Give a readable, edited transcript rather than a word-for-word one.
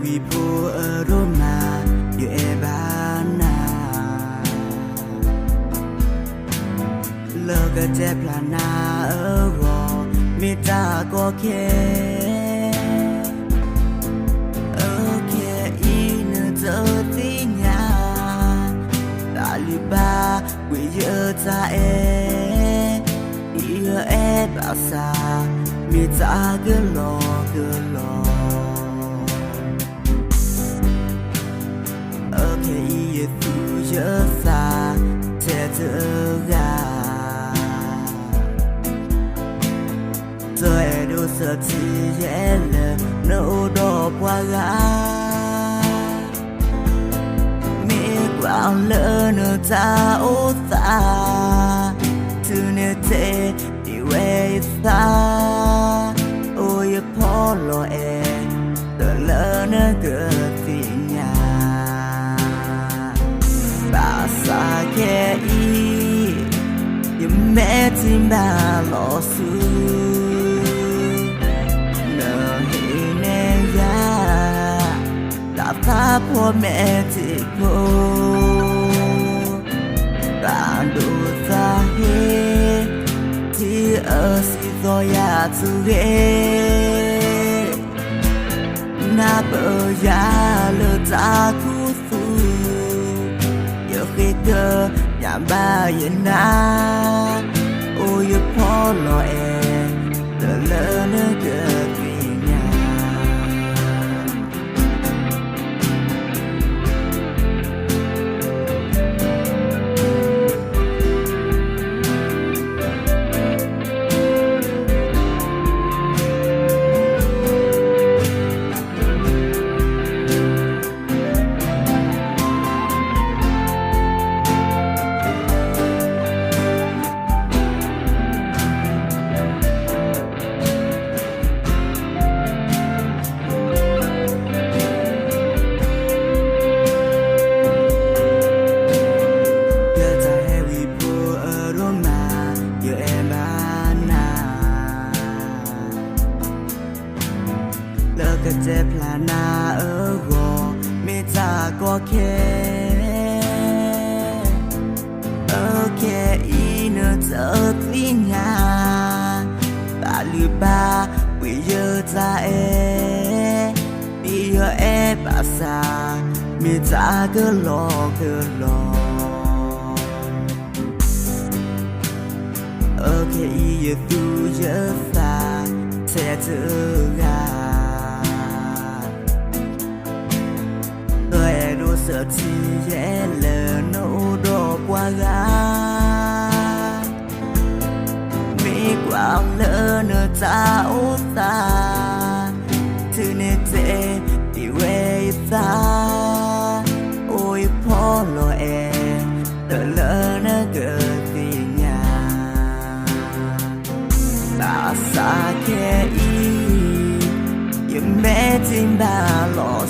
we pour aroma you ebana look at the plana mita go ke okay in the tinya taliba we you ta basa mita gelo okay you just sa tetega tôi đủ sợ chỉ dễ lệ nấu đồ qua gà mi quăng lỡ nửa ta ô ta từ nửa thế đi về xa ôi phô lo em từ lỡ nửa cửa tình nhà bà xa kê y mẹ tim bà lo su taพ่อแม่ที่โกตาดูตาเฮที่สิโซยาสุเกนาเบยาเลตาคูสูยกเกอยามบ้าเย็นนาโอ้ยพ่อรอเอเดลเนเกก็เจ็บลานาโกไม่จาก็แค่อีเนอเจอที่งานตาลือบาวิเยอะใจมีเยอะภาษาไม่จาก็รออีเยอะดูเยอะสาเธอเจองsợ chỉ dễ lỡ nấu đồ qua gà mi quăng lỡ nửa ta út ta thứ nề tệ đi về xa ôiพ่อ lo em tờ lỡ nỡ gỡ tình nhà ta xa kê y mẹ tim bà lo